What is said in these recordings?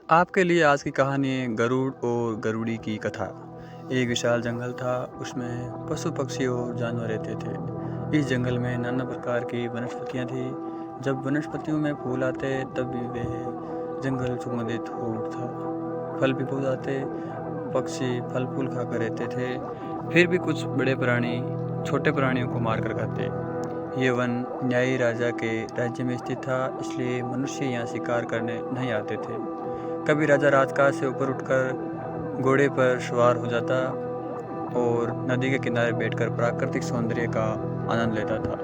आपके लिए आज की कहानी गरुड़ और गरुड़ी की कथा। एक विशाल जंगल था, उसमें पशु पक्षी और जानवर रहते थे। इस जंगल में नाना प्रकार की वनस्पतियां थी। जब वनस्पतियों में फूल आते तब भी वह जंगल सुगंधित हो उठता। फल भी बहुत आते, पक्षी फल फूल खाकर रहते थे। फिर भी कुछ बड़े प्राणी छोटे प्राणियों को मार कर खाते। ये वन न्यायी राजा के राज्य में स्थित था, इसलिए मनुष्य यहाँ शिकार करने नहीं आते थे। कभी राजा राजकाज से ऊपर उठकर घोड़े पर सवार हो जाता और नदी के किनारे बैठकर प्राकृतिक सौंदर्य का आनंद लेता था।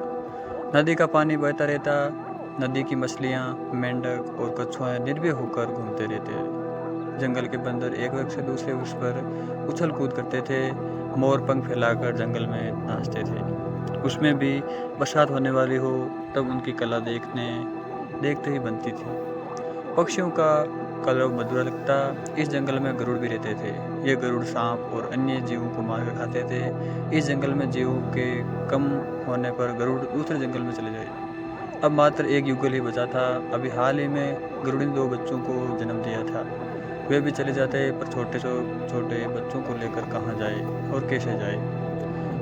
नदी का पानी बहता रहता, नदी की मछलियाँ, मेंढक और कछुआ निर्भय होकर घूमते रहते। जंगल के बंदर एक वृक्ष से दूसरे वृक्ष पर उछल कूद करते थे। मोर पंख फैलाकर जंगल में नाचते थे। उसमें भी बरसात होने वाली हो तब उनकी कला देखते ही बनती थी। पक्षियों का कलरव मधुर लगता। इस जंगल में गरुड़ भी रहते थे। ये गरुड़ सांप और अन्य जीवों को मारकर खाते थे। इस जंगल में जीवों के कम होने पर गरुड़ दूसरे जंगल में चले गए। अब मात्र एक युगल ही बचा था। अभी हाल ही में गरुड़ ने 2 बच्चों को जन्म दिया था। वे भी चले जाते, पर छोटे छोटे बच्चों को लेकर कहाँ जाए और कैसे जाए।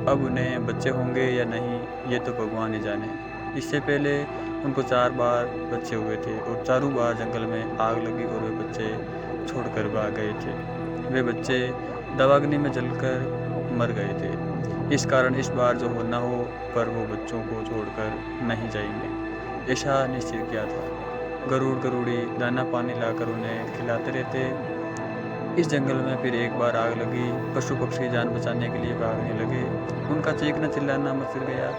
अब उन्हें बच्चे होंगे या नहीं, ये तो भगवान ही जाने। इससे पहले उनको 4 बार बच्चे हुए थे और चारों बार जंगल में आग लगी और वे बच्चे छोड़कर भाग गए थे। वे बच्चे दावाग्नि में जलकर मर गए थे। इस कारण इस बार जो होना हो, पर वो बच्चों को छोड़कर नहीं जाएंगे, ऐसा निश्चय किया था। गरुड़ गरुड़ी दाना पानी लाकर उन्हें खिलाते रहते। इस जंगल में फिर एक बार आग लगी। पशु पक्षी जान बचाने के लिए भागने लगे। उनका चीखना चिल्लाना मच गया।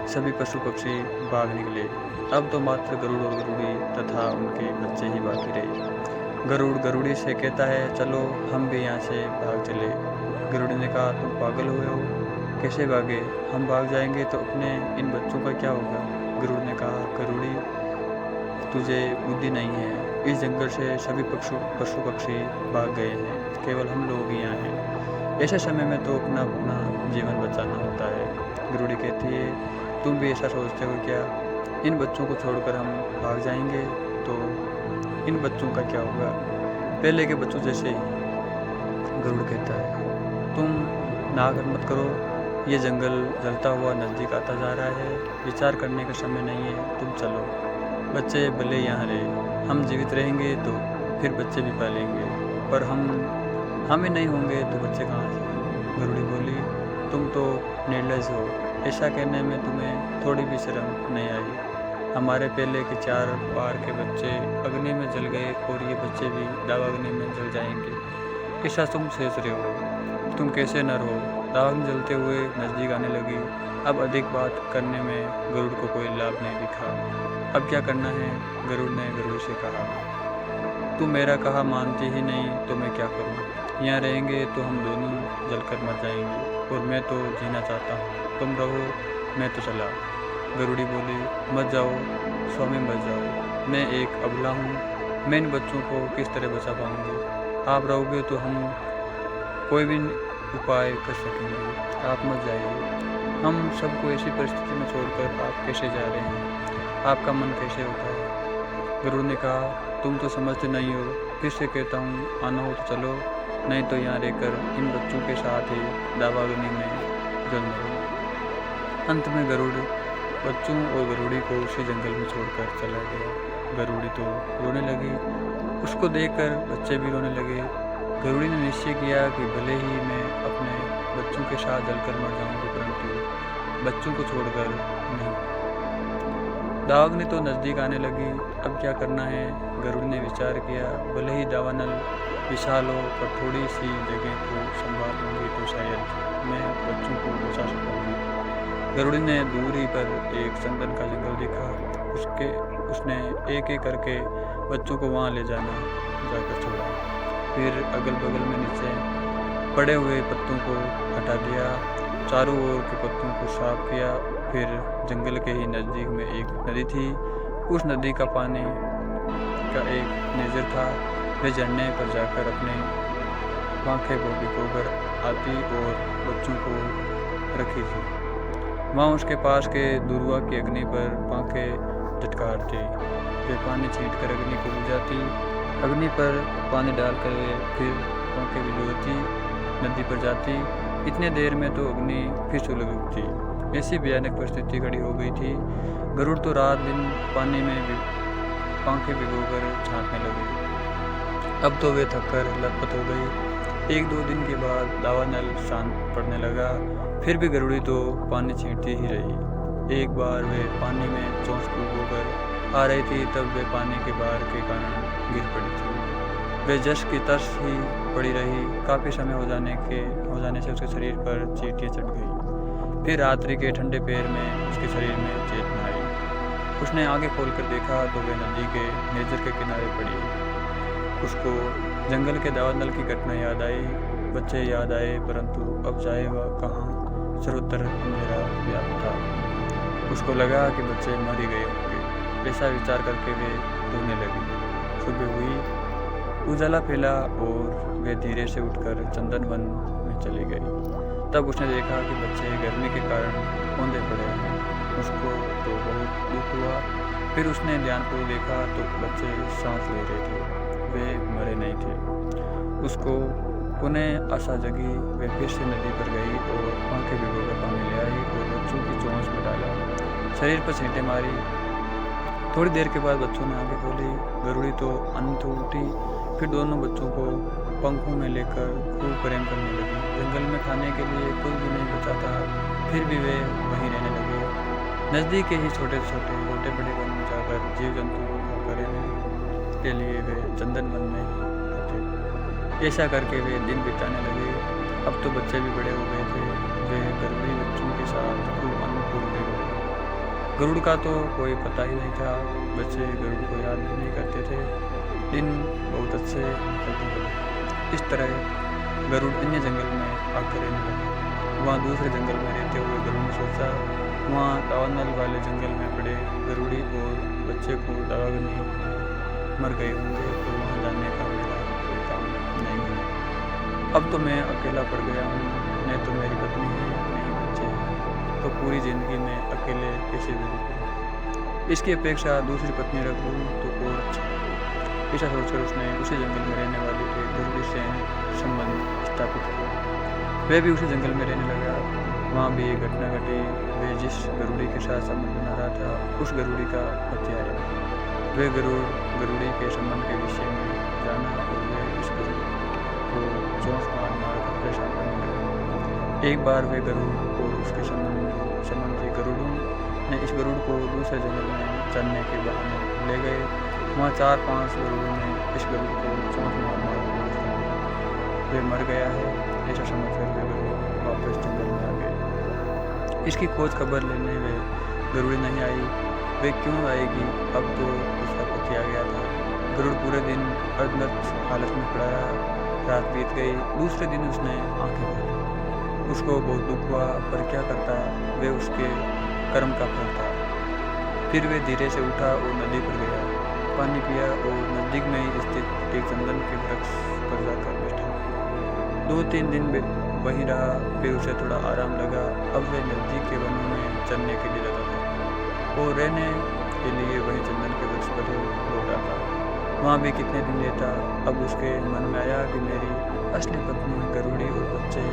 सभी पशु पक्षी भाग निकले। अब तो मात्र गरुड़ और गरुड़ी तथा उनके बच्चे ही बाकी रहे। गरुड़ गरुड़ी से कहता है, चलो हम भी यहाँ से भाग चले। गरुड़ी ने कहा, तुम पागल हुए हो? कैसे भागे? हम भाग जाएंगे तो अपने इन बच्चों का क्या होगा? गरुड़ ने कहा, गरुड़ी तुझे बुद्धि नहीं है। इस जंगल से सभी पशु पक्षी भाग गए हैं, केवल हम लोग यहाँ हैं। ऐसे समय में तो अपना अपना जीवन बचाना होता है। गरुड़ी कहती है, तुम भी ऐसा सोचते हो क्या? इन बच्चों को छोड़कर हम भाग जाएंगे तो इन बच्चों का क्या होगा? पहले के बच्चों जैसे ही। गरुड़ कहता है, तुम नाक मत करो। ये जंगल जलता हुआ नज़दीक आता जा रहा है। विचार करने का समय नहीं है, तुम चलो। बच्चे भले यहाँ रहे, हम जीवित रहेंगे तो फिर बच्चे भी पालेंगे, पर हम ही नहीं होंगे तो बच्चे कहाँ से? गरुड़ी बोली, तुम तो निर्लज हो। ऐसा कहने में तुम्हें थोड़ी भी शर्म नहीं आई? हमारे पहले के 4 बार के बच्चे अग्नि में जल गए और ये बच्चे भी दावाग्नि में जल जाएंगे। ऐसा तुम सोच रहे हो? तुम कैसे नर हो? दावाग्नि जलते हुए नज़दीक आने लगी। अब अधिक बात करने में गरुड़ को कोई लाभ नहीं दिखा। अब क्या करना है? गरुड़ ने गरुड़ी से कहा, तुम मेरा कहा मानती ही नहीं तो मैं क्या करूं? यहाँ रहेंगे तो हम दोनों जलकर मर जाएंगे और मैं तो जीना चाहता हूँ। तुम रहो, मैं तो चला। गरुड़ी बोली, मत जाओ स्वामी, मत जाओ। मैं एक अबला हूँ, मैं इन बच्चों को किस तरह बचा पाऊँगी? आप रहोगे तो हम कोई भी उपाय कर सकेंगे। आप मत जाइए। हम सबको ऐसी परिस्थिति में छोड़कर आप कैसे जा रहे हैं? आपका मन कैसे होता है? गरुड़ ने कहा, तुम तो समझते नहीं हो। फिर से कहता हूँ, आना हो तो चलो, नहीं तो यहाँ रहकर इन बच्चों के साथ ही दावाग्नि में जल मरो। अंत में गरुड़ बच्चों और गरुड़ी को उसी जंगल में छोड़कर चला गया। गरुड़ी तो रोने लगी। उसको देखकर बच्चे भी रोने लगे। गरुड़ी ने निश्चय किया कि भले ही मैं अपने बच्चों के साथ जलकर मर जाऊंगी, परंतु बच्चों को छोड़कर नहीं। दावाग्नि तो नज़दीक आने लगी। अब क्या करना है? गरुड़ ने विचार किया, भले ही दावानल विशाल हो, पर थोड़ी सी जगह को संभाल लूँगी तो शायद मैं बच्चों को बचा सकूँगी। गरुड़ी ने दूरी पर एक चंदन का जंगल देखा। उसने एक एक करके बच्चों को वहाँ ले जाकर छोड़ा। फिर अगल बगल में नीचे पड़े हुए पत्तों को हटा दिया, चारों ओर के पत्तों को साफ किया। फिर जंगल के ही नज़दीक में एक नदी थी। उस नदी का पानी का एक नेज़र था। वे झरने पर जाकर अपने पंखे को भिगोकर आती और बच्चों को रखी थी। वहाँ उसके पास के दुर्वा की अग्नि पर पंखे झटकारते। वे पानी छींटकर अग्नि को बुझाती अग्नि पर पानी डालकर वे फिर पंखे भिजोती नदी पर जाती। इतने देर में तो अग्नि फिर सुलग उठती। ऐसी भयानक परिस्थिति खड़ी हो गई थी। गरुड़ तो रात दिन पानी में पंखे भिगोकर छांटने लगे। अब तो वे थककर लथपथ हो गई। 1-2 दिन के बाद दावानल शांत पड़ने लगा। फिर भी गरुड़ी तो पानी छींटती ही रही। एक बार वे पानी में चोंच डूबोकर आ रही थी, तब वे पानी के बाहर के कारण गिर पड़ी थी। वे जश की तर्स ही पड़ी रही। काफ़ी समय हो जाने से उसके शरीर पर चींटियाँ चढ़ गई। फिर रात्रि के ठंडे पैर में उसके शरीर में चेतना आई। उसने आगे खोलकर देखा तो वे नदी के नेजर के किनारे पड़ी। उसको जंगल के दावानल की घटना याद आई, बच्चे याद आए, परंतु अब जाए वह कहाँ। सर्वत्र अंधेरा व्याप्त था। उसको लगा कि बच्चे मर ही गए होंगे। ऐसा विचार करके वे रोने लगी। सुबह हुई, उजाला फैला और वे धीरे से उठकर चंदन वन में चली गई। तब उसने देखा कि बच्चे गर्मी के कारण औंधे पड़े हैं। उसको तो बहुत दुख हुआ। फिर उसने ध्यानपूर्वक देखा तो बच्चे सांस ले रहे थे, वे मरे नहीं थे। उसको पुनः आशा जगी। वे फिर से नदी पर गई और पंखे भिगोकर पानी ले आई और बच्चों की चोंच में डाला, शरीर पर छींटे मारी। थोड़ी देर के बाद बच्चों ने आंखें खोली। गरुड़ी तो अनंत उठी। फिर दोनों बच्चों को पंखों में लेकर खूब प्रेम करने लगी। जंगल में खाने के लिए कुछ भी नहीं बचा था, फिर भी वे वहीं रहने लगे। नज़दीक के ही छोटे बड़े वन में जाकर जीव जंतु को रहने के लिए वे चंदन वन में आते। ऐसा करके वे दिन बिताने लगे। अब तो बच्चे भी बड़े हो गए थे। वे गरुड़ी बच्चों के साथ खूब अनुकूल थे। गरुड़ का तो कोई पता ही नहीं था। बच्चे गरुड़ को याद भी नहीं करते थे। दिन बहुत अच्छे निकलते थे। इस तरह गरुड़ अन्य जंगल में आकर रहने लगे। वहाँ दूसरे जंगल में रहते हुए गरुड़ ने सोचा, वहाँ दावानल वाले जंगल में बड़े गरुड़ी और बच्चे को दावाग्नि मर गए होंगे, तो वहाँ जाने का मेरा कोई काम नहीं है। अब तो मैं अकेला पड़ गया हूँ। न तो मेरी पत्नी है, न ही बच्चे हैं, तो पूरी ज़िंदगी में अकेले कैसे गुजरूँ। इसकी अपेक्षा दूसरी पत्नी रख लूँ तो और अच्छा। ऐसा सोचकर उसने उसी जंगल में रहने वाली एक गरुड़ी से संबंध स्थापित किया। वह भी उसी जंगल में रहने लगा। वहाँ भी एक घटना घटी। वे जिस गरुड़ी के साथ संबंध बना रहा था, उस गरुड़ी का पति आया। वे गरुड़ी के संबंध के विषय में जाना और वे इस गरुड़ को चोंच मार परेशान करने लगे। एक बार वे गरुड़ और उसके संबंधी गरुड़ों ने इस गरुड़ को दूसरे जंगल में चलने के बहाने ले गए। वहाँ 4-5 गरुड़ों ने इस गरुड़ को चोंच मार वे मर गया है, ऐसा समझकर वे गरुड़ वापस जंगल में आ गए। इसकी खोज खबर लेने वे गरुड़ी नहीं आई। वे क्यों आएगी, अब तो उसका पति आ गया था। गरुड़ पूरे दिन अर्धनग्न हालत में पड़ा रहा। रात बीत गई। दूसरे दिन उसने आंखें खोली। उसको बहुत दुख हुआ, पर क्या करता, वे उसके कर्म का फल था। फिर वे धीरे से उठा और नदी पर गया, पानी पिया और नजदीक में ही स्थित एक चंदन के वृक्ष पर जाकर बैठा। 2-3 दिन वहीं रहा। फिर उसे थोड़ा आराम लगा। अब वे नजदीक के वनों में चलने के लिए जाता था और रहने के लिए वही चंदन के वृक्ष पर लौटा था। वहाँ भी कितने दिन रहता। अब उसके मन में आया कि मेरी असली पत्नी गरुड़ी और बच्चे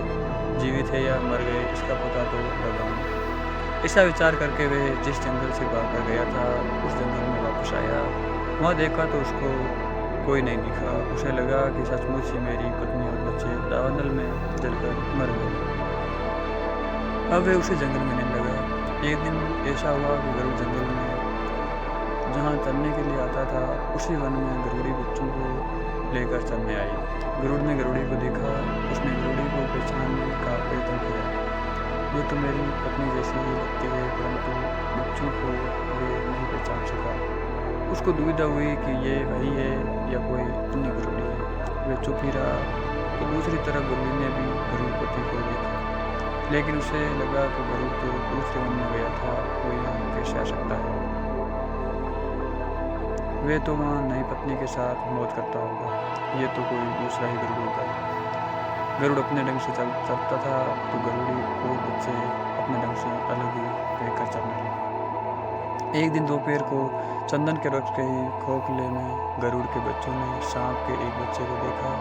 जीवित है या मर गए, इसका पता तो लगाऊं। ऐसा विचार करके वे जिस जंगल से भागकर गया था, उस जंगल में वापस आया। वहाँ देखा तो उसको कोई नहीं दिखा। उसे लगा कि सचमुच ही मेरी पत्नी और बच्चे दावानल में जलकर मर गए। अब वे उसी जंगल में रहने लगा। एक दिन ऐसा हुआ कि गरुड़ जंगल में जहाँ चलने के लिए आता था, उसी वन में गरुड़ी बच्चों को लेकर चलने आई। गरुड़ ने गरुड़ी को देखा। उसने गरुड़ी को पहचानने का प्रयत्न किया। ये तो मेरी पत्नी जैसी ही लगती है, परंतु बच्चों को वे नहीं पहचान सका। उसको दुविधा हुई कि ये वही है या कोई अन्य गरुड़ी है। वे चुप ही रहा। तो दूसरी तरफ गरुड़ी ने भी गरुड़ पति को देखा, लेकिन उसे लगा कि गरुड़ तो दूसरे वन में गया था, वो यहाँ कैसे आ सकता है। वे तो वहाँ नई पत्नी के साथ मौज करता होगा। ये तो कोई दूसरा ही गरुड़ होगा। गरुड़ अपने ढंग से चलता था तो गरुड़ी और बच्चे अपने ढंग से अलग ही रहकर चलने लगे। एक दिन दोपहर को चंदन के वृक्ष के ही खोखले में गरुड़ के बच्चों ने सांप के एक बच्चे को देखा।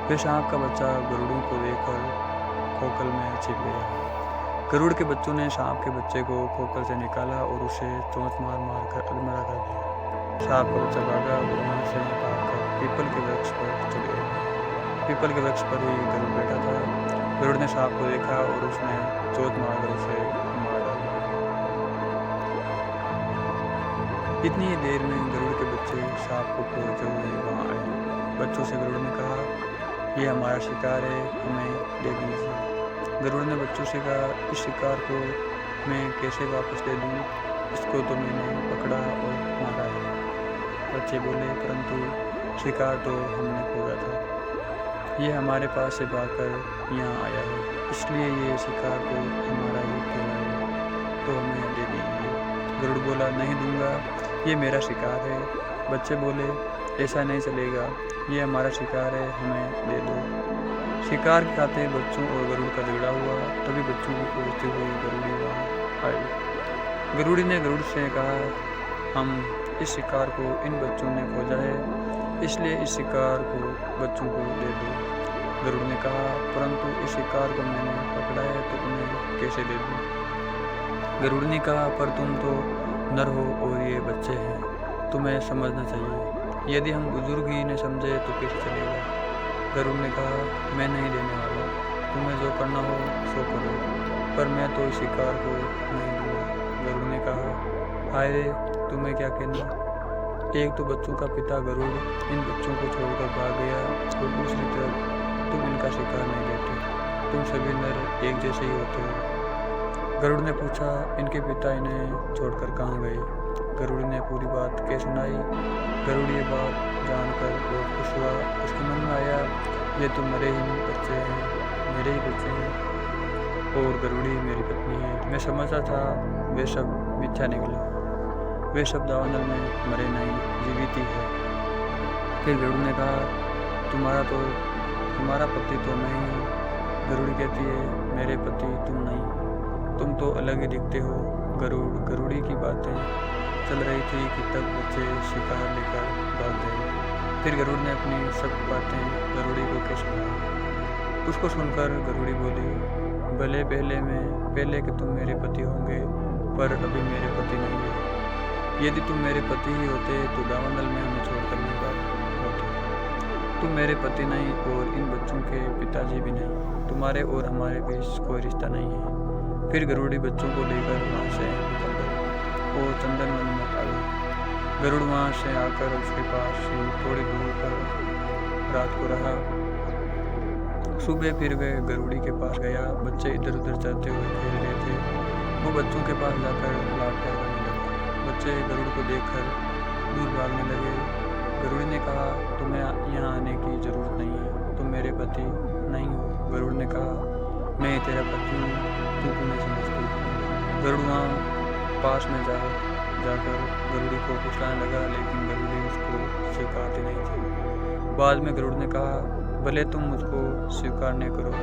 फिर सांप का बच्चा गरुड़ों को देखकर खोखल में छिप गया। गरुड़ के बच्चों ने सांप के बच्चे को खोखल से निकाला और उसे चोंच मार मार कर अधमरा कर दिया। सांप का बच्चा भागा और वहाँ से भागकर पीपल के वृक्ष पर चले गया। पीपल के वृक्ष पर ही गरुड़ बैठा था। गरुड़ ने सांप को देखा और उसने चोट मारकर उसे मार डाला। इतनी ही देर में गरुड़ के बच्चे सांप को खोजते हुए वहाँ आए। बच्चों से गरुड़ ने कहा, यह हमारा शिकार है, हमें दे दीजिए। गरुड़ ने बच्चों से कहा, इस शिकार को मैं कैसे वापस दे दूँ? इसको तो मैंने पकड़ा और मारा है। बच्चे बोले, परंतु शिकार तो हमने खोया था। यह हमारे पास से भागकर यहाँ आया है, इसलिए ये शिकार को हमारा ही कहलाएगा, तो हमें दे दीजिए। गरुड़ बोला, नहीं दूंगा, ये मेरा शिकार है। बच्चे बोले, ऐसा नहीं चलेगा, ये हमारा शिकार है, हमें दे दो। शिकार के खाते बच्चों और गरुड़ का झगड़ा हुआ। तभी बच्चों की खोजती हुई गरुड़ी वहाँ आई। गरुड़ी ने गरुड़ से कहा, हम इस शिकार को इन बच्चों ने खोजा है, इसलिए इस शिकार को बच्चों को दे दो। गरुड़ ने कहा, परंतु इस शिकार को मैंने पकड़ा है, तो उन्हें कैसे दे दूँ? गरुड़ ने कहा, पर तुम तो नर हो और ये बच्चे हैं, तुम्हें समझना चाहिए। यदि हम बुजुर्ग ही न समझे तो कैसे चलेगा? गरुड़ ने कहा, मैं नहीं देने वाला, तुम्हें जो करना हो सो करो, पर मैं तो इस शिकार को नहीं दूंगा। गरुड़ ने कहा, हाय रे, तुम्हें क्या कहना? एक तो बच्चों का पिता गरुड़ इन बच्चों को छोड़कर भाग गया, और दूसरी तरफ तुम इनका शिकार नहीं देते। तुम सभी नर एक जैसे ही होते हो। गरुड़ ने पूछा, इनके पिता इन्हें छोड़कर कहाँ गए? गरुड़ ने पूरी बात कह सुनाई। गरुड़ ये बात जानकर बहुत खुश हुआ। उसके मन में आया, ये तो मेरे ही बच्चे हैं, मेरे ही बच्चे हैं, और गरुड़ी मेरी पत्नी है। मैं समझता था वे सब मिथ्या निकला, वे सब दावानल में मरे नहीं, जीवित ही है। फिर गरुड़ ने कहा, तुम्हारा पति तो मैं ही हूँ। गरुड़ी कहती है, मेरे पति तुम नहीं, तुम तो अलग ही दिखते हो। गरुड़ी की बातें चल रही थी कि तब बच्चे शिकार लेकर भाग गए। फिर गरुड़ ने अपनी सब बातें गरुड़ी को कह सुनाई। उसको सुनकर गरुड़ी बोली, भले पहले कि तुम मेरे पति होंगे, पर अभी मेरे पति नहीं है। यदि तुम मेरे पति ही होते तो दावानल में हमें छोड़कर नहीं भाग होते। तुम मेरे पति नहीं और इन बच्चों के पिताजी भी नहीं, तुम्हारे और हमारे बीच कोई रिश्ता नहीं है। फिर गरुड़ी बच्चों को लेकर वहाँ से निकल गई और चंदन वन में आ गई। गरुड़ वहाँ से आकर उसके पास ही थोड़ी दूर पर रात को रहा। सुबह फिर वह गरुड़ी के पास गया। बच्चे इधर उधर चलते हुए खेल रहे थे। वो बच्चों के पास जाकर लाड प्यार करने लगा। बच्चे गरुड़ को देखकर दूर भागने लगे। गरुड़ी ने कहा, तुम्हें यहाँ आने की जरूरत नहीं है, तुम मेरे पति नहीं हो। गरुड़ ने कहा, मैं तेरा पति हूँ, तू नहीं समझती। गरुड़ वहाँ पास में जाकर गरुड़ी को फुसलाने लगा, लेकिन गरुड़ी उसको स्वीकारती नहीं थी। बाद में गरुड़ ने कहा, भले तुम मुझको स्वीकार नहीं करो,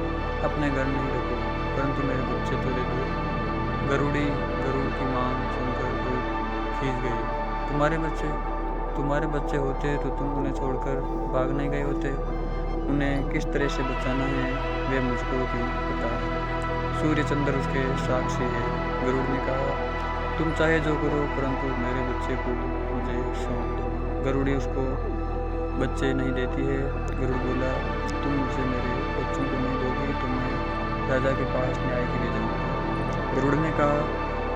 अपने घर नहीं रखो, परंतु मेरे बच्चे तो ले दो। गरुड़ की मांग सुनकर दूर खींच गई। तुम्हारे बच्चे होते तो तुम उन्हें छोड़कर भाग नहीं गए होते। उन्हें किस तरह से बचाना है वे मुझको भी पता है। सूर्य चंद्र उसके साक्षी है। गरुड़ ने कहा, तुम चाहे जो करो, परंतु मेरे बच्चे को मुझे सौंप दो। गरुड़ी उसको बच्चे नहीं देती है। गरुड़ बोला, तुम मुझे मेरे बच्चों को नहीं दोगी तो मैं राजा के पास न्याय के लिए जाऊँगा। गरुड़ ने कहा,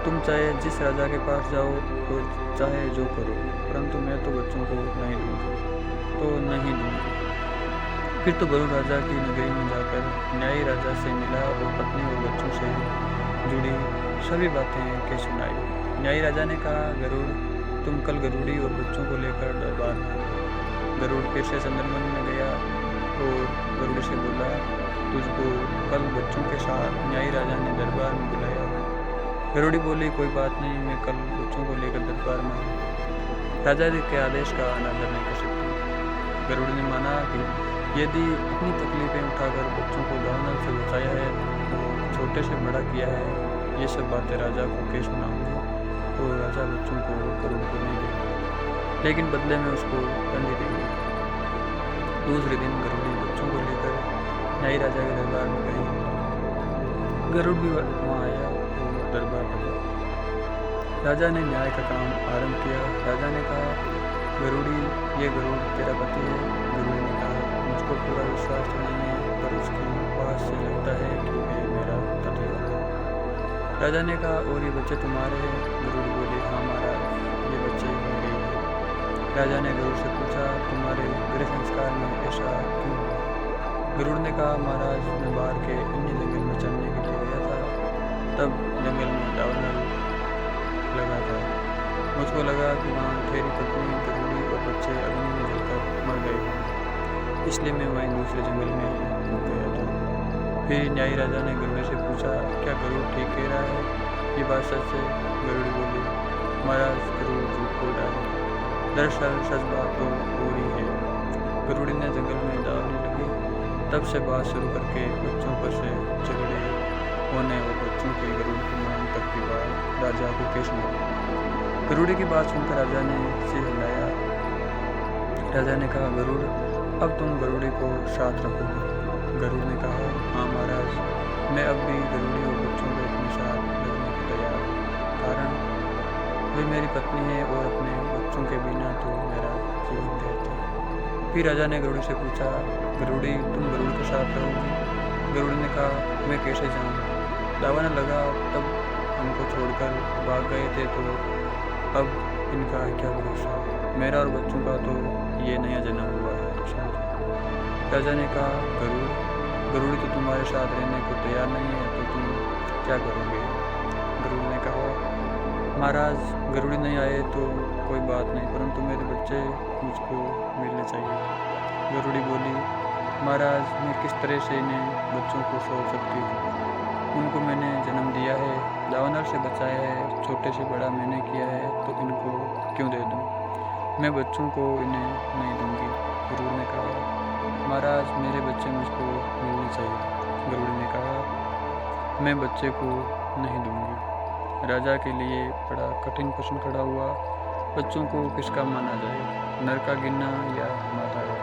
तुम चाहे जिस राजा के पास जाओ और चाहे जो करो, परंतु मैं तो बच्चों को नहीं दूँगा। फिर तो गरुड़ राजा की नगरी में जाकर न्यायी राजा से मिला और पत्नी और बच्चों से जुड़ी सभी बातें कह सुनाई। न्यायी राजा ने कहा, गरुड़, तुम कल गरुड़ी और बच्चों को लेकर दरबार में। गरुड़ फिर से चंदनवन में गया और गरुड़ से बोला, तुझको कल बच्चों के साथ न्यायी राजा ने दरबार में बुलाया। गरुड़ी बोली, कोई बात नहीं, मैं कल बच्चों को लेकर दरबार में आऊँ। राजा के आदेश का अनादर नहीं कर सकती। गरुड़ ने माना कि यदि इतनी तकलीफें उठाकर बच्चों को दावानल से बचाया है, तो छोटे से बड़ा किया है, ये सब बातें राजा को कह सुनाऊंगी तो राजा बच्चों को गरुड़ को नहीं देगा, लेकिन बदले में उसको दंड देंगे। दूसरे दिन गरुड़ी बच्चों को लेकर न्यायी राजा के दरबार में गई। गरुड़ भी वहाँ आया और दरबार में गया। राजा ने न्याय का काम आरंभ किया। राजा ने कहा, गरुड़ी, ये गरुड़ तेरा पति है। गरुड़ी ने कहा, मुझको पूरा विश्वास तो नहीं है, पर उसकी बात से लगता है कि वे मेरा पति होगा। राजा ने कहा, और ये बच्चे तुम्हारे हैं? गरुड़ बोली, हाँ महाराज, ये बच्चे मेरे ही हैं। राजा ने गरुड़ से पूछा, तुम्हारे गृह संस्कार में ऐसा क्यों हुआ? गरुड़ ने कहा, महाराज, मैं बाहर के अन्य जंगल में चलने के लिए गया था, तब जंगल में दावनल लगा था। मुझको लगा कि वहाँ तेरी पत्नी, गरुड़ी और बच्चे अग्नि में जलकर मर गए हैं, इसलिए मैं वहीं दूसरे जंगल में रुक गया था। फिर न्यायी राजा ने गरुड़ी से पूछा, क्या गरुड़ ठीक कह रहा है? ये बात सच है? गरुड़ी बोली, महाराज, गरुड़ झूठ बोल रहा है। दरअसल सच बात तो हो रही है। गरुड़ी ने जंगल में दावने लगी, तब से बात शुरू करके बच्चों पर से झगड़े होने और बच्चों के गरुड़ की मांग तक की बात राजा को पेश हुई। गरुड़ी की बात सुनकर राजा ने सिर हिलाया। राजा ने कहा, गरुड़, अब तुम गरुड़ी को साथ रखोगे? गरुड़ ने कहा, हाँ महाराज, मैं अब भी गरुड़ी और बच्चों को अपने साथ रखने को तैयार हूँ, कारण वे मेरी पत्नी है और अपने बच्चों के बिना तो मेरा जीवन व्यर्थ है। फिर राजा ने गरुड़ी से पूछा, गरुड़ी, तुम गरुड़ के साथ रहोगी? गरुड़ ने कहा, मैं कैसे जाऊँ? दावा न लगा, तब हमको छोड़कर भाग गए थे, तो अब इनका क्या भरोसा? मेरा और बच्चों का तो ये नया जन्म हुआ है। राजा ने कहा, गरुड़ी तो तुम्हारे साथ रहने को तैयार नहीं है, तो तुम क्या करोगे? गरुड़ ने कहा, महाराज, गरुड़ी नहीं आए तो कोई बात नहीं, परंतु मेरे बच्चे मुझको मिलने चाहिए। गरुड़ी बोली, महाराज, मैं किस तरह से इन्हें बच्चों को सौंप सकती हूँ? उनको मैंने जन्म दिया है, दावनल से बचाया है, छोटे से बड़ा मैंने किया है, तो इनको क्यों दे दूँ? मैं बच्चों को इन्हें नहीं दूंगी। गरुड़ ने कहा, महाराज, मेरे बच्चे मुझको मिलने चाहिए। गरुड़ ने कहा, मैं बच्चे को नहीं दूंगी। राजा के लिए बड़ा कठिन प्रश्न खड़ा हुआ, बच्चों को किसका माना जाए, नर का गिनना या माता का?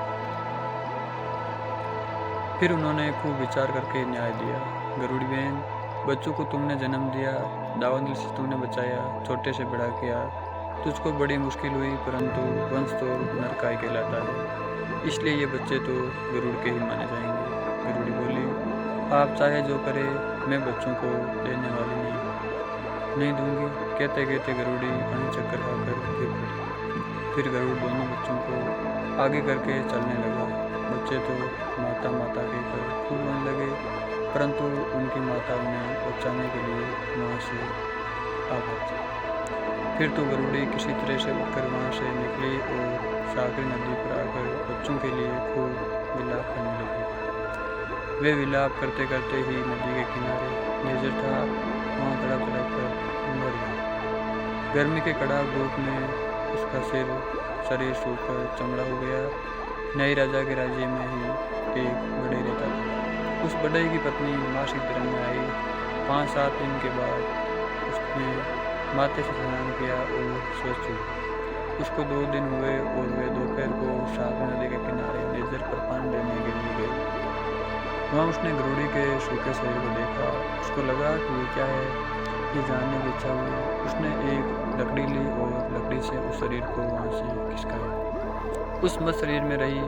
फिर उन्होंने खूब विचार करके न्याय दिया। गरुड़ी बहन, बच्चों को तुमने जन्म दिया, दावनल से तुमने बचाया, छोटे से बड़ा किया, तुझको बड़ी मुश्किल हुई, परंतु वंश तो नर का ही कहलाता है, इसलिए ये बच्चे तो गरुड़ के ही माने जाएंगे। गरुड़ी बोली, आप चाहे जो करे, मैं बच्चों को देने वाली नहीं दूंगी। कहते कहते गरुड़ी वहीं चक्कर खाकर गिर पड़ी। फिर गरुड़ दोनों बच्चों को आगे करके चलने लगा। बच्चे तो माता माता कहकर खूब रोने लगे, परंतु उनकी माता उन्हें बचाने के लिए वहाँ से आ गई। फिर तो गरुड़ी किसी तरह से उठकर वहाँ से निकली और सागरी नदी पर आकर बच्चों के लिए खूब विलाप करने लगी। वे विलाप करते करते ही नदी के किनारे नेज़र था, वहाँ तड़प तड़प कर मर गया। गर्मी के कड़ाक धूप में उसका शरीर सूखकर चमड़ा हो गया। न्यायी राजा के राज्य में ही एक बढ़ई रहता था। उस बढ़ई की पत्नी मासिक धर्म में आई। 5-7 दिन के बाद उसने माथे से स्नान किया और स्वस्थ हुई। उसको 2 दिन हुए और वे दोपहर को सागरी नदी के किनारे नेज़र पर पानी लेने के लिए गई। वहाँ उसने गरुड़ी के सूखे शरीर को देखा। उसको लगा कि ये क्या है, ये जानने की इच्छा हुई। उसने एक लकड़ी ली और लकड़ी से उस शरीर को वहाँ से खिसकाया। उस मत शरीर में रही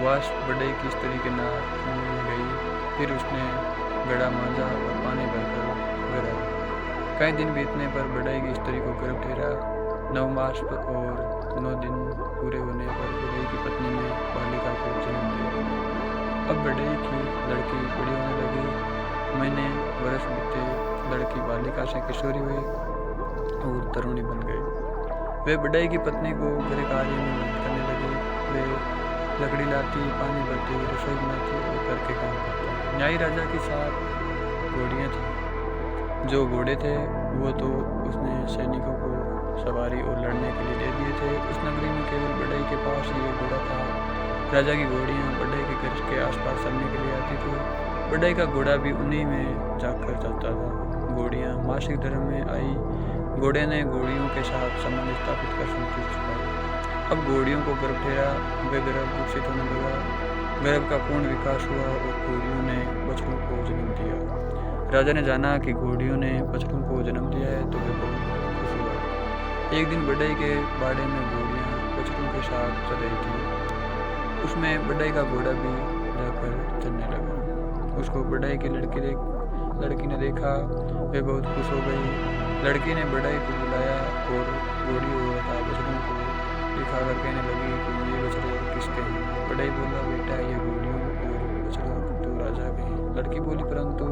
वाष्प बढ़ई की स्त्री के नाक में गई। फिर उसने गड़ा मांझा और पानी भरकर घर आई। कई दिन बीतने पर बढ़ई की स्त्री को गर्भ ठहरा। 9 मास और 9 दिन पूरे होने पर बढ़ई की पत्नी ने बालिका को जन्म दिया। अब बढ़ई की लड़की बड़ी होने लगी। महीने वर्ष बीते, लड़की बालिका से किशोरी हुई और तरुणी बन गई। वे बढ़ई की पत्नी को गृह कार्य में मदद करने लगी। वे लकड़ी लाती, पानी भरती, रसोई बनाती और घर के काम करती। न्यायी राजा के साथ घोड़ियाँ थीं। जो घोड़े थे वो तो उसने सैनिकों को सवारी और लड़ने के लिए दे दिए थे। उस नगरी में केवल बढ़ई के पास ही एक घोड़ा था। राजा की घोड़ियाँ बढ़ई के घर के आसपास चलने के लिए आती थी। बढ़ई का घोड़ा भी उन्हीं में जाकर चलता था। घोड़ियाँ मासिक धर्म में आई घोड़े ने घोड़ियों के साथ संबंध स्थापित कर संतुष्ट पाया। अब घोड़ियों को गर्भ ठहरा, वे गर्भ विकसित होने लगा, गर्भ का पूर्ण विकास हुआ और घोड़ियों ने बछड़ों को जन्म दिया। राजा ने जाना कि घोड़ियों ने बछड़ों को जन्म दिया है तो वे बहुत खुश हुआ। एक दिन बढ़ई के बाड़े में घोड़ियाँ बछड़ों के साथ चल रही थी। उसमें बढ़ई का घोड़ा भी जाकर चलने लगा। उसको बढ़ई की लड़की ने देखा, वे बहुत खुश हो गई। लड़की ने बढ़ई को बुलाया और घोड़ी और बछड़ों को दिखा कर कहने लगी कि ये बछड़े किसके हैं। बढ़ई बोला, बेटा ये घोड़ियों और बछड़ों तो राजा के हैं। लड़की बोली, परंतु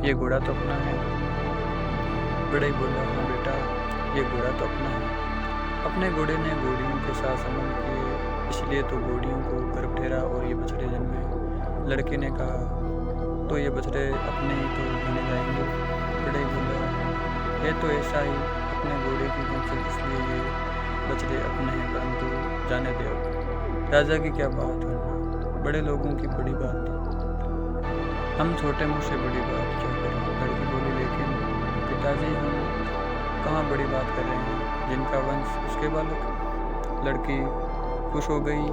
ये घोड़ा तो अपना है। बढ़ई बोला, हाँ बेटा ये घोड़ा तो अपना है। अपने घोड़े ने घोड़ियों के साथ संबंध किए, इसलिए तो घोड़ियों को गर्भ ठहरा और ये बछड़े जन्मे। लड़के ने कहा, तो ये बछड़े अपने ही तो गिने जाएंगे। बढ़ई बोला, ये तो ऐसा ही अपने घोड़े की वंशज, इसलिए ये बछड़े अपने हैं, परंतु जाने दो। राजा की क्या बात करना, बड़े लोगों की बड़ी बात, हम छोटे मुँह से बड़ी बात क्या करें। लड़की बोली, लेकिन पिताजी हम कहाँ बड़ी बात कर रहे हैं, जिनका वंश उसके बालक। लड़की खुश हो गई।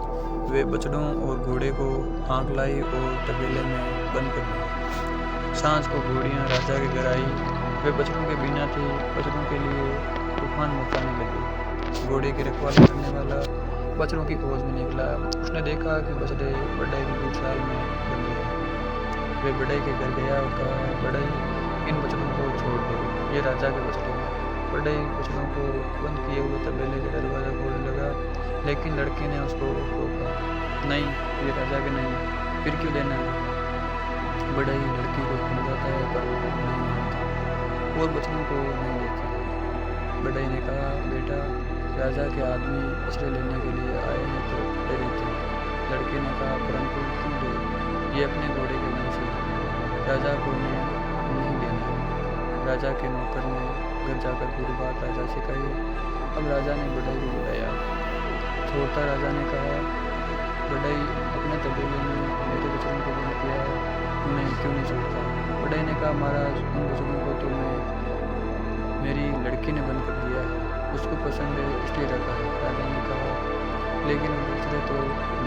वे बछड़ों और घोड़े को हाँक लाई और तबेले में बंद कर दिया। सांझ को घोड़ियाँ राजा के घर आई। वे बछड़ों के बिना थी, बछड़ों के लिए तूफान मचाने लगी। घोड़े की रखवाली करने वाला बछड़ों की खोज में निकला। उसने देखा कि बछड़े बढ़ई की गौशाल में बंधे हैं। वे बढ़ई के घर गया और कहा, बढ़ई इन बछड़ों को छोड़ दो, ये राजा के बछड़े हैं। बढ़ई बछड़ों को बंद किए हुए तबेले का दरवाजा खोलने लगा, लेकिन लड़की ने उसको रोका, नहीं ये राजा के नहीं, फिर क्यों देना है। बढ़ई लड़की को समझाता है पर वो नहीं मानती और बछड़ों को नहीं देती। बढ़ई ने कहा, बेटा राजा के आदमी बछड़े लेने के लिए आए हैं तो दे देते हैं। लड़की ने कहा, परंतु क्यों दे, ये अपने घोड़े के वंश है, राजा को नहीं देना। राजा के नौकर ने घर जाकर पूरी बात राजा से कही। अब राजा ने बढ़ई को बुलाया। छोड़ता राजा ने कहा, बढ़ई अपने तबेले में मेरे बछड़ों को बंद किया है, उन्हें क्यों नहीं छोड़ता। बढ़ई ने कहा, महाराज उन बछड़ों को तो मेरी लड़की ने बंद कर दिया है, उसको पसंद है इसलिए रखा है। राजा ने कहा, लेकिन बछड़े तो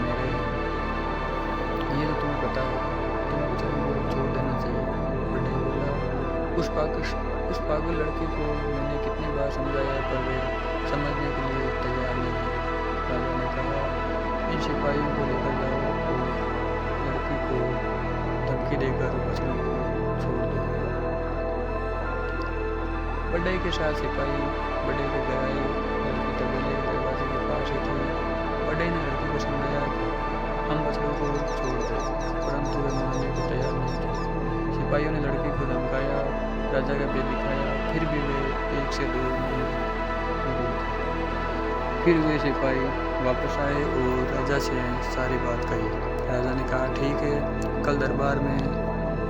मेरे हैं, ये तो तुम्हें पता है, तुम्हें बछड़ों को छोड़ देना चाहिए। बढ़ई बोला, उस पागल लड़की को मैंने कितनी बार समझाया पर वे समझने के लिए तैयार नहीं है। राजा ने कहा, इन सिपाहियों को लेकर जाओ और लड़की को धमकी देकर बछड़ों को छोड़ दो। बढ़ई के साथ सिपाही बढ़ई के घर आए। लड़की तबेले के दरवाजे के पास ही थी। बढ़ई ने लड़की को समझाया कि हम बछड़ों को छोड़ दें, परंतु वे मानने को तैयार नहीं थे। सिपाहियों ने लड़की को धमकाया, राजा का पेट दिखाया, फिर भी वे एक से दो नहीं हुए। फिर वे सिपाही वापस आए और राजा से सारी बात कही। राजा ने कहा, ठीक है, कल दरबार में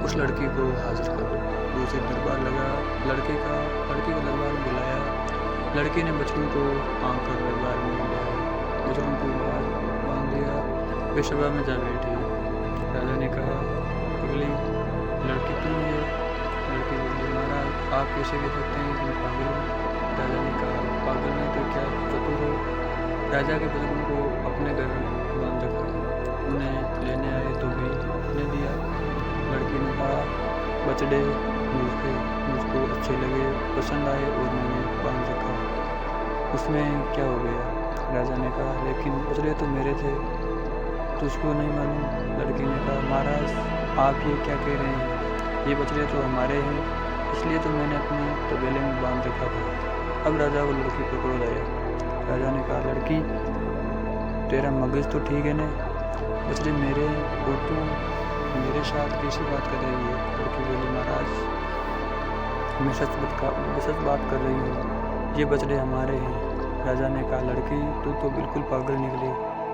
उस लड़की को हाजिर करो। दूसरे दरबार लगा, लड़की को दरबार में बुलाया। लड़की ने बछड़ों को आंक कर दरबार में लिया, बछड़ों को बांध दिया। वे सभा में जा बैठी। राजा ने कहा, अगली लड़की तुम ये। लड़की बोली, महाराज आप कैसे कह सकते हैं कि मैं पागल हूँ। राजा ने कहा, पागल नहीं तो क्या चतुर हो। राजा के बछड़ों को अपने घर बांध रखा, उन्हें लेने आए तो भी उन्हें दिया। लड़की ने कहा, बछड़े मुझको अच्छे लगे, पसंद आए और मैंने बांध रखा, उसमें क्या हो गया। राजा ने कहा, लेकिन बछड़े तो मेरे थे, तो उसको नहीं मालूम। लड़की ने कहा, महाराज आप ये क्या कह रहे हैं, ये बछड़े तो हमारे हैं, इसलिए तो मैंने अपने तबेले में बांध रखा था। अब राजा को लड़की पर क्रोध आया। राजा ने कहा, लड़की तेरा मगज तो ठीक है ना, बछड़े मेरे और तू मेरे साथ कैसी बात कर रही है। लड़की बोली, महाराज मैं सच बात कर रही हूँ, ये बछड़े हमारे हैं। राजा ने कहा, लड़की तू तो बिल्कुल पागल निकली,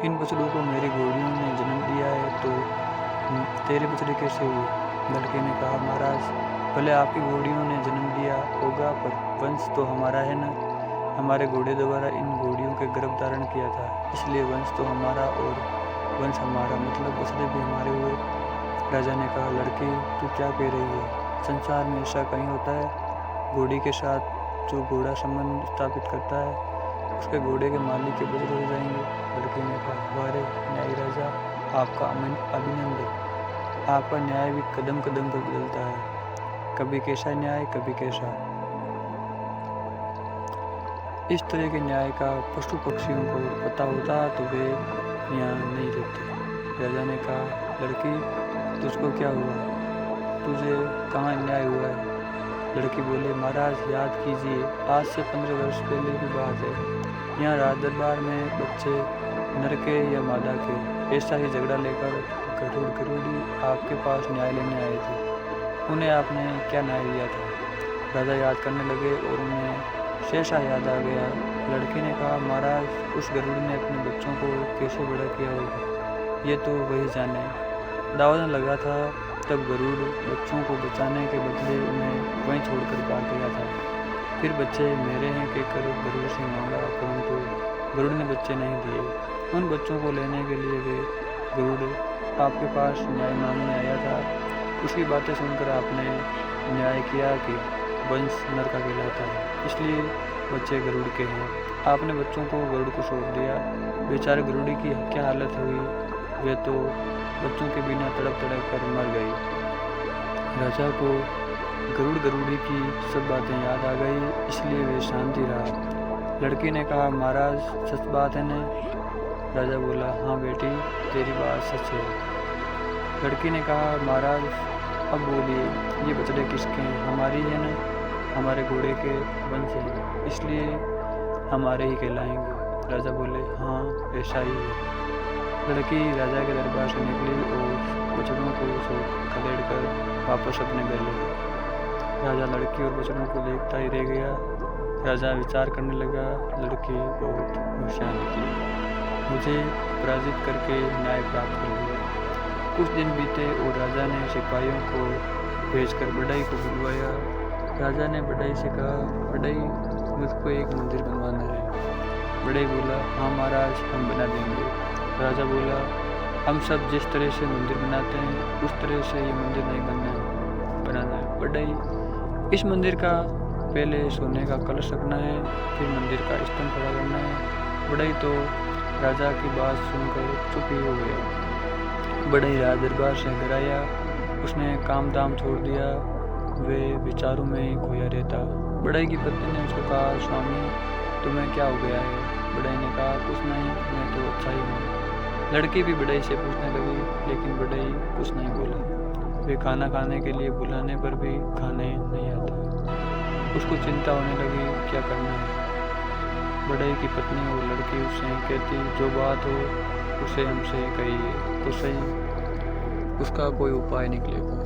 इन बछड़ों को मेरी घोड़ियों ने जन्म दिया है तो तेरे बछड़े कैसे हुए। लड़के ने कहा, महाराज भले आपकी घोड़ियों ने जन्म दिया होगा पर वंश तो हमारा है ना, हमारे घोड़े द्वारा इन घोड़ियों के गर्भ धारण किया था, इसलिए वंश तो हमारा और वंश हमारा, मतलब बछड़े भी हमारे हुए। राजा ने कहा, लड़की तू क्या कह रही है, संसार में ऐसा कहीं होता है, घोड़ी के साथ जो घोड़ा संबंध स्थापित करता है उसके घोड़े के मालिक के बदले हो जाएंगे। लड़के ने कहा, वारे न्यायी राजा, आपका अभिनंदन। आपका न्याय भी कदम कदम पर बदलता है, कभी कैसा न्याय कभी कैसा। इस तरह के न्याय का पशु पक्षियों को पता होता तो वे यहाँ नहीं रहते। राजा ने कहा, लड़की तुझको क्या हुआ, तुझे कहाँ अन्याय हुआ है? लड़की बोले, महाराज याद कीजिए, आज से 15 वर्ष पहले की बात है। यहाँ राज दरबार में बच्चे नर के या मादा के ऐसा ही झगड़ा लेकर गरुड़ी आपके पास न्याय लेने आए थे। उन्हें आपने क्या न्याय दिया था? राजा याद करने लगे और उन्हें शेषा याद आ गया। लड़की ने कहा, महाराज उस गरुड़ ने अपने बच्चों को कैसे बड़ा किया होगा, ये तो वही जाने। दावत लगा था तब गरुड़ बच्चों को बचाने के बदले उन्हें वहीं छोड़कर भाग गया था। फिर बच्चे मेरे हैं कहकर गरुड़ से मांगा, परंतु गरुड़ ने बच्चे नहीं दिए। उन बच्चों को लेने के लिए वे गरुड़ आपके पास न्याय मांगने आया था। उसकी बातें सुनकर आपने न्याय किया कि वंश नर का कहलाता है, इसलिए बच्चे गरुड़ के हैं। आपने बच्चों को गरुड़ को सौंप दिया। बेचारे गरुड़ी की क्या हालत हुई, वे तो बच्चों के बिना तड़प कर मर गई। राजा को गरुड़ी की सब बातें याद आ गई, इसलिए वे शांति रहा। लड़की ने कहा, महाराज सच बात है न? राजा बोला, हाँ बेटी, तेरी बात सच है। लड़की ने कहा, महाराज अब बोलिए, ये बछड़े किसके हैं? हमारी है न? हमारे घोड़े के वंश हैं, इसलिए हमारे ही कहलाएंगे। राजा बोले, हाँ ऐसा ही है। लड़की राजा के दरबार से निकली और बछड़ों को खदेड़ कर वापस अपने घर ले गई। राजा लड़की और बछड़ों को देखता ही रह गया। राजा विचार करने लगा, लड़की बहुत होशियार निकली, मुझे पराजित करके न्याय प्राप्त कर लिया। कुछ दिन बीते और राजा ने सिपाहियों को भेजकर बढ़ई को बुलवाया। राजा ने बढ़ई से कहा, बढ़ई मुझको एक मंदिर बनवाना है। बढ़ई बोला, हाँ महाराज हम बना देंगे। राजा बोला, हम सब जिस तरह से मंदिर बनाते हैं उस तरह से ये मंदिर नहीं बनाना है। बढ़ई, इस मंदिर का पहले सोने का कलश रखना है, फिर मंदिर का स्तंभ खड़ा करना है। बढ़ई तो राजा की बात सुनकर चुप ही हो गया। बढ़ई राज दरबार से घर आया, उसने काम धाम छोड़ दिया, वे विचारों में ही खोया रहता। बढ़ई की पत्नी ने उसको कहा, स्वामी तुम्हें क्या हो गया है? बढ़ई ने कहा, कुछ नहीं, मैं तो अच्छा ही हूँ। लड़की भी बढ़ई से पूछने लगी, लेकिन बढ़ई कुछ नहीं बोला। वे खाना खाने के लिए बुलाने पर भी खाने नहीं आता। उसको चिंता होने लगी, क्या करना है। बढ़ई की पत्नी और लड़की उससे कहती, जो बात हो उसे हमसे कहिए तो सही, उसका कोई उपाय निकलेगा।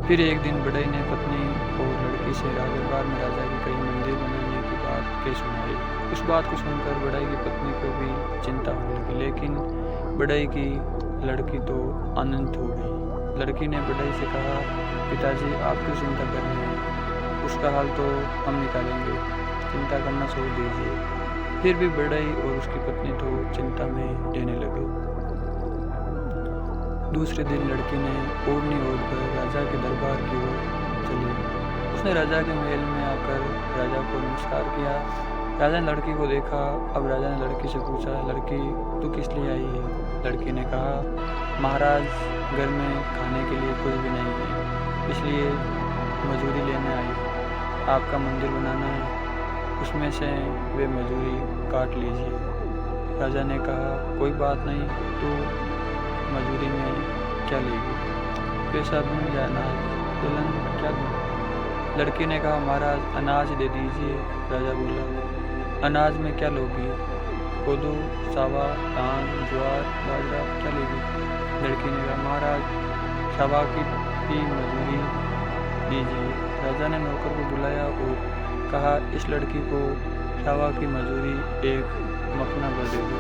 फिर एक दिन बढ़ई ने पत्नी और लड़की से राज दरबार में राजा की कई मंदिर बनाने की बात कह सुनाई। उस बात को सुनकर बढ़ई की पत्नी को भी चिंता होने लगी, लेकिन बढ़ई की लड़की तो आनंद हो गई। लड़की ने बढ़ई से कहा, पिताजी आप क्यों चिंता कर रहे हैं, उसका हाल तो हम निकालेंगे, चिंता करना छोड़ दीजिए। फिर भी बढ़ई और उसकी पत्नी तो चिंता में रहने लगे। दूसरे दिन लड़की ने ओढ़नी ओढ़कर राजा के दरबार की ओर चली। उसने राजा के महल में आकर राजा को नमस्कार किया। राजा ने लड़की को देखा। अब राजा ने लड़की से पूछा, लड़की तू किस लिए आई है? लड़की ने कहा, महाराज घर में खाने के लिए कुछ भी नहीं है, इसलिए मजूरी लेने आई हूँ। आपका मंदिर बनाना है, उसमें से वे मजूरी काट लीजिए। राजा ने कहा, कोई बात नहीं, तू मजूरी में क्या लेगी? पैसा दूँ या अनाज, दुल्हन क्या दूँ? लड़की ने कहा, महाराज अनाज दे दीजिए। राजा बोला, अनाज में क्या लोगी? कोदू, सावा, धान, ज्वार, बाजरा क्या लेगी? लड़की ने कहा, महाराज सावा की भी मजूरी दीजिए। राजा ने नौकर को बुलाया और कहा, इस लड़की को सावा की मजूरी एक मखना भर दे दो।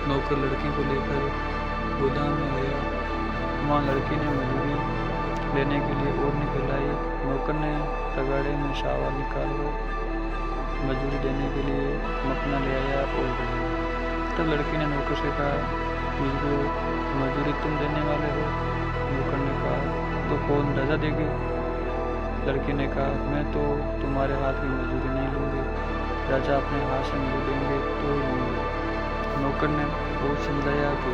नौकर लड़की को लेकर गोदाम में गया। वहाँ लड़की ने मजूरी लेने के लिए और निकल आई। नौकर ने तगाड़े में सावा निकाल कर मजूरी देने के लिए मखना ले आया और बनाया। तब लड़की ने नौकर से कहा, मुझको मजूरी तुम देने वाले हो? नौकर ने कहा, तो कौन राजा देगी? लड़की ने कहा, मैं तो तुम्हारे हाथ की मजदूरी नहीं लूँगी, राजा अपने हाथ से मुझे देंगे तो ही लूँगी। नौकर ने बहुत समझाया कि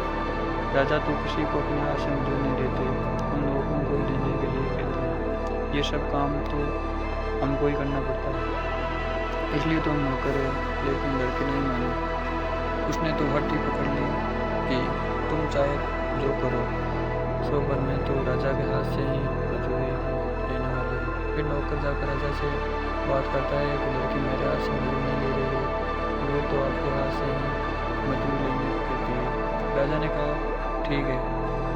राजा तो किसी को अपने हाथ से मजदूरी नहीं देते, उन लोगों को ही देने के लिए कहते हैं, ये सब काम तो हमको ही करना पड़ता है, इसलिए तो हम नौकर है। लेकिन लड़की नहीं मानी, उसने तो हट ही पकड़ ली कि तुम चाहे जो करो, सो पर मैं तो राजा के हाथ से ही मजदूरी लेने वाली हूँ। फिर नौकर जाकर राजा से बात करता है कि लड़की मेरे हाथ से मजदूरी नहीं ले रही है, वो तो आपके हाथ से ही मजदूरी लेने कहती है। राजा ने कहा, ठीक है,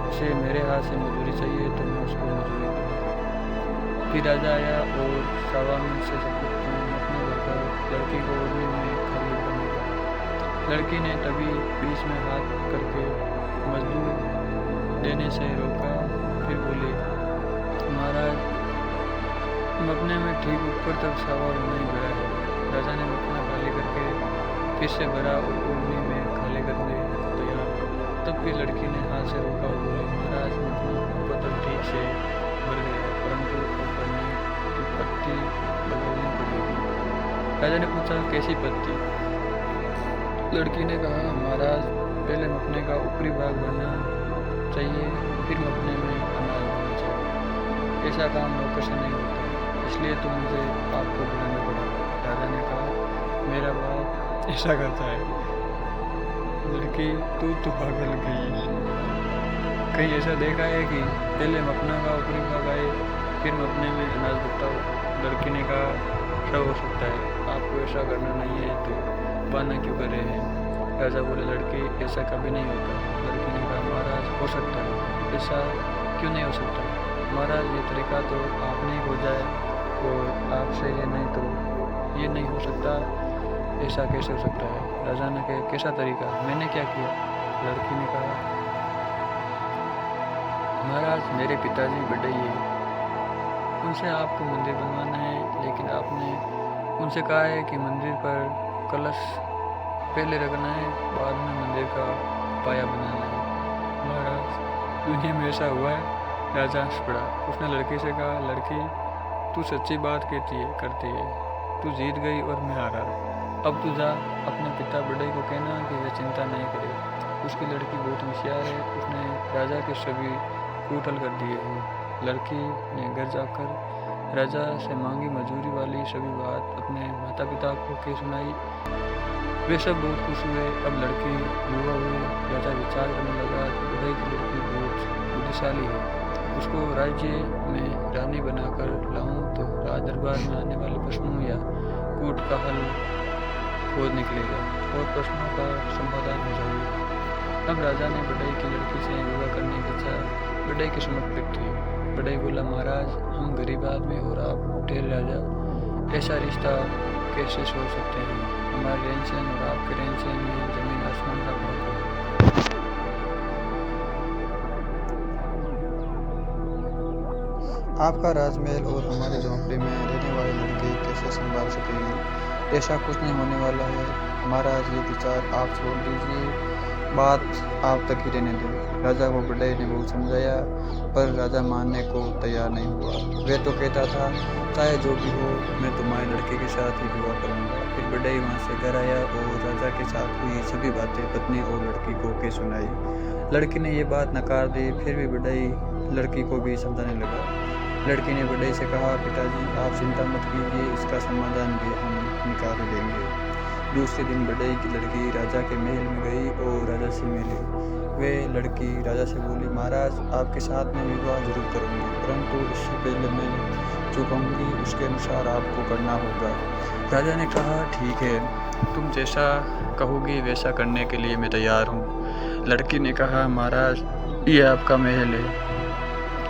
उसे मेरे हाथ से मजदूरी चाहिए तो मैं उसको मजदूरी दूँगा। फिर राजा आया और सावन से अपने घर पर लड़की को ओढ़ने में खाली करने लगा। लड़की ने तभी बीच में हाथ करके मजदूर देने से रोका। फिर बोली, महाराज, मपने में ठीक ऊपर तक सावा नहीं भरा है। राजा ने मपना खाली करके फिर से भरा और ओढ़नी में खाली करने को तैयार हो। तब फिर लड़की ने हाथ से रोका और बोली, महाराज, मपना ऊपर तक ठीक से भर गया, परंतु ऊपर की पत्ती बदलनी पड़ेगी। राजा ने पूछा, कैसी पत्ती? लड़की ने कहा, महाराज, पहले मपने का ऊपरी भाग भरना चाहिए, फिर मपने में अनाज होना चाहिए। ऐसा काम नौकर से नहीं होता, इसलिए तो मुझे आपको बुलाना पड़ा। राजा ने कहा, मेरा बाप ऐसा करता है। लड़की, तू तो पागल गई, कहीं ऐसा देखा है कि पहले मपना का ऊपरी भाग आए फिर मपने में अनाज बताओ? लड़की ने कहा, सब हो सकता है, आपको ऐसा करना नहीं है तो पाना क्यों कर रहे हैं? राजा बोले, लड़की, ऐसा कभी नहीं होता। लड़की ने कहा, महाराज, हो सकता है, ऐसा क्यों नहीं हो सकता? महाराज, ये तरीका तो आपने ही खोजा है और आपसे ये नहीं तो ये नहीं हो सकता, ऐसा कैसे हो सकता है? राजा ने कहा, कैसा तरीका? मैंने क्या किया? लड़की ने कहा, महाराज, मेरे पिताजी बढ़ई है, उनसे आपको मंदिर बनवाना है, लेकिन आपने उनसे कहा है कि मंदिर पर कलश पहले रखना है, बाद में मंदिर का पाया बनाना है। महाराज, दुनिया में ऐसा हुआ है? राजा हंस पड़ा। उसने लड़की से कहा, लड़की, तू सच्ची बात करती है, तू जीत गई और मैं हारा। अब तू जा, अपने पिता बड़े को कहना कि वे चिंता नहीं करे। उसकी लड़की बहुत होशियार है, उसने राजा के सभी कूटल कर दिए हैं। लड़की ने घर जाकर राजा से मांगी मजूरी वाली सभी बात अपने माता पिता को कह सुनाई। वे सब बहुत खुश हुए। अब लड़की युवा हुई। राजा विचार करने लगा कि बड़े की लड़की बहुत बुद्धिशाली है, उसको राज्य में रानी बनाकर लाऊं तो राज दरबार में आने वाले प्रश्नों या कूट का हल खोज निकलेगा और प्रश्नों का समाधान हो जाएगा। अब राजा ने बढ़ई की लड़की से विवाह करने की इच्छा बढ़ई के समक्ष रखी। बढ़ई बोला, महाराज, हम गरीब आदमी और आप ढेर राजा, ऐसा रिश्ता कैसे सोच सकते हैं? हमारे रहन सहन और आपके रहन सहन में जमीन आसमान का फर्क है। आपका राजमहल और हमारे झोंपड़े में रहने वाली लड़की कैसे संभाल सकेगी? ऐसा कुछ नहीं होने वाला है। महाराज, ये विचार आप छोड़ दीजिए, बात आप तक ही रहने दें। राजा को बढ़ई ने बहुत समझाया, पर राजा मानने को तैयार नहीं हुआ। वे तो कहता था, चाहे जो भी हो, मैं तुम्हारी लड़की के साथ ही विवाह करूंगा। फिर बढ़ई वहाँ से घर आया और राजा के साथ हुई सभी बातें पत्नी और लड़की को कह सुनाई। लड़की ने ये बात नकार दी, फिर भी बढ़ई लड़की को भी समझाने लगा। लड़की ने बढ़ई से कहा, पिताजी, आप चिंता मत कीजिए, इसका समाधान भी हम निकाल देंगे। दूसरे दिन बढ़ई की लड़की राजा के महल में गई और राजा से मिली। वे लड़की राजा से बोली, महाराज, आपके साथ में विवाह जरूर करूंगी, परंतु इससे पहले मैं जो कहूँगी उसके अनुसार आपको करना होगा। राजा ने कहा, ठीक है, तुम जैसा कहोगी वैसा करने के लिए मैं तैयार हूँ। लड़की ने कहा, महाराज, ये आपका महल है,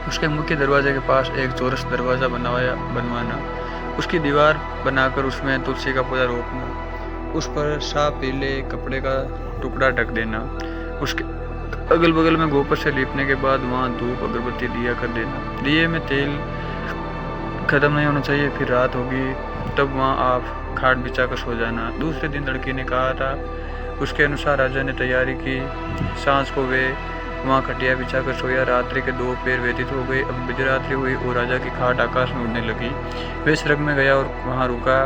उसके मुख्य दरवाजे के पास एक चौरस दरवाज़ा बनवाना, उसकी दीवार बनाकर उसमें तुलसी का पौधा रोपना, उस पर साफ पीले कपड़े का टुकड़ा ढक देना, उसके अगल बगल में गोबर से लीपने के बाद वहाँ धूप अगरबत्ती दिया कर देना। दिए में तेल ख़त्म नहीं होना चाहिए। फिर रात होगी तब वहाँ आप खाट बिछा कर सो जाना। दूसरे दिन लड़की ने कहा था, उसके अनुसार राजा ने तैयारी की। सांझ को वे वहाँ खटिया बिछाकर सोया। रात्रि के 2 पहर व्यतीत हो गए। अब मध्यरात्रि हुई और राजा की खाट आकाश में उड़ने लगी। वे स्वर्ग में गया और वहाँ रुका।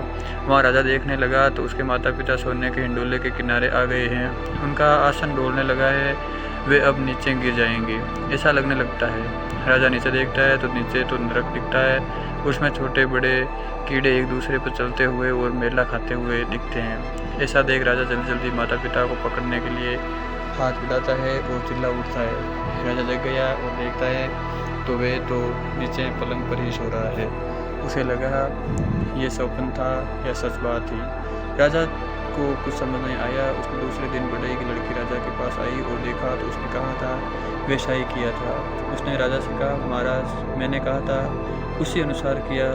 वहाँ राजा देखने लगा तो उसके माता पिता सोने के हिंडोले के किनारे आ गए हैं। उनका आसन डोलने लगा है, वे अब नीचे गिर जाएंगे, ऐसा लगने लगता है। राजा नीचे देखता है तो नीचे तो नरक दिखता है। उसमें छोटे बड़े कीड़े एक दूसरे पर चलते हुए और मेला खाते हुए दिखते हैं। ऐसा देख राजा जल्दी जल्दी माता पिता को पकड़ने के लिए हाथ बढ़ाता है और चिल्ला उठता है। राजा जग गया और देखता है तो वे तो नीचे पलंग पर ही सो रहा है। उसे लगा ये स्वप्न था या सच बात थी। राजा को कुछ समझ नहीं आया। उसने दूसरे दिन बढ़ई की लड़की राजा के पास आई और देखा तो उसने कहा था वैसा ही किया था। उसने राजा से कहा, महाराज मैंने कहा था उसी अनुसार किया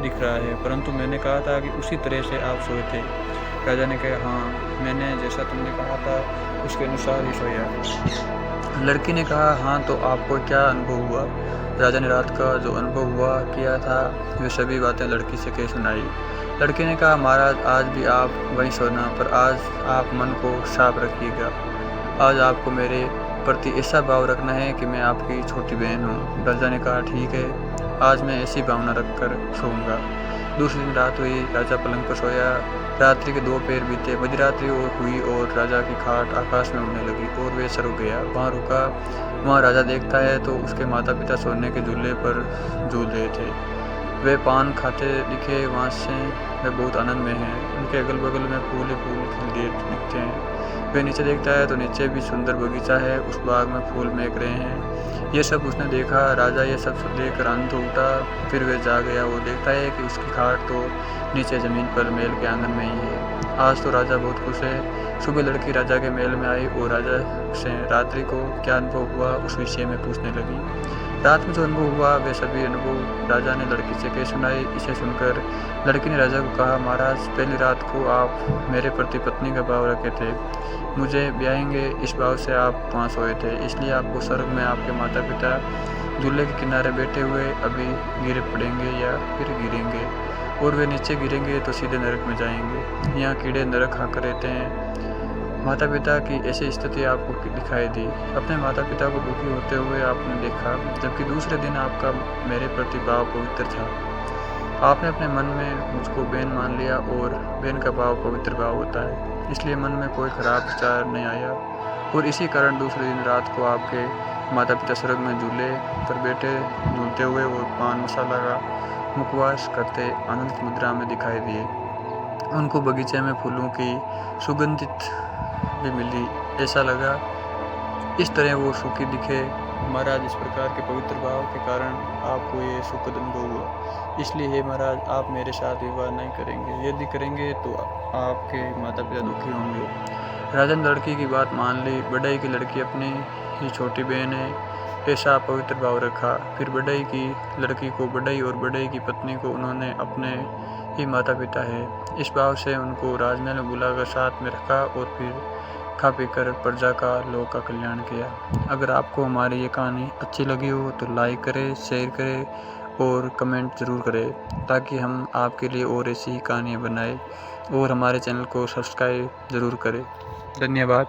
दिख रहा है, परंतु मैंने कहा था कि उसी तरह से आप सोए थे। राजा ने कहा, हाँ मैंने जैसा तुमने कहा था उसके अनुसार ही सोया। लड़की ने कहा, हाँ तो आपको क्या अनुभव हुआ? राजा ने रात का जो अनुभव हुआ किया था वे सभी बातें लड़की से कह सुनाई। लड़के ने कहा, महाराज आज भी आप वहीं सोना, पर आज आप मन को साफ रखिएगा। आज आपको मेरे प्रति ऐसा भाव रखना है कि मैं आपकी छोटी बहन हूँ। राजा ने कहा, ठीक है, आज मैं ऐसी भावना रखकर सोऊंगा। दूसरे दिन रात हुई। राजा पलंग पर सोया। रात्रि के 2 पहर बीते। मध्यरात्रि हुई और राजा की खाट आकाश में उड़ने लगी और वे सो गया। वहाँ रुका। वहाँ राजा देखता है तो उसके माता पिता सोने के झूले पर झूल रहे थे। वे पान खाते दिखे। वहाँ से वे बहुत आनंद में हैं। उनके अगल बगल में फूल ही फूल खिलते दिखते हैं। वे नीचे देखता है तो नीचे भी सुंदर बगीचा है। उस बाग में फूल महक रहे हैं। ये सब उसने देखा। राजा ये सब देख आनंद उठा। फिर वे जा गया। वो देखता है कि उसकी खाट तो नीचे ज़मीन पर महल के आंगन में ही है। आज तो राजा बहुत खुश है। सुबह लड़की राजा के महल में आई और राजा से रात्रि को क्या अनुभव हुआ उस विषय में पूछने लगी। रात में जो अनुभव हुआ वे सभी अनुभव राजा ने लड़की से कह सुनाई। इसे सुनकर लड़की ने राजा को कहा, महाराज पहली रात को आप मेरे प्रति पत्नी का भाव रखे थे, मुझे ब्याहेंगे इस भाव से आप वहाँ सोए थे, इसलिए आपको स्वर्ग में आपके माता पिता झूले के किनारे बैठे हुए अभी गिर पड़ेंगे या फिर गिरेंगे और वे नीचे गिरेंगे तो सीधे नरक में जाएंगे। यहाँ कीड़े नरक खाकर रहते हैं। माता पिता की ऐसी स्थिति आपको दिखाई दी। अपने माता पिता को दुखी होते हुए आपने देखा, जबकि दूसरे दिन आपका मेरे प्रति भाव पवित्र था। आपने अपने मन में मुझको बहन मान लिया और बहन का भाव पवित्र भाव होता है, इसलिए मन में कोई खराब विचार नहीं आया और इसी कारण दूसरे दिन रात को आपके माता पिता स्वर्ग में झूले पर बैठे झूलते हुए और पान मसाला का मुखवास करते आनंद मुद्रा में दिखाई दिए। उनको बगीचे में फूलों की सुगंधित भी मिली। ऐसा लगा इस तरह वो सुखी दिखे। महाराज इस प्रकार के पवित्र भाव के कारण आपको ये सुखद अनुभव हुआ, इसलिए हे महाराज आप मेरे साथ विवाह नहीं करेंगे। यदि करेंगे तो आपके माता पिता दुखी होंगे। राजा ने लड़की की बात मान ली। बढ़ई की लड़की अपनी ही छोटी बहन है, ऐसा पवित्र भाव रखा। फिर बढ़ई की लड़की को बढ़ई और बढ़ई की पत्नी को उन्होंने अपने ही माता पिता है इस भाव से उनको राजमहल में बुलाकर साथ में रखा और फिर खा पी कर प्रजा का लोक का कल्याण किया। अगर आपको हमारी ये कहानी अच्छी लगी हो तो लाइक करें, शेयर करें और कमेंट ज़रूर करें, ताकि हम आपके लिए और ऐसी ही कहानियाँ बनाएं और हमारे चैनल को सब्सक्राइब ज़रूर करें। धन्यवाद।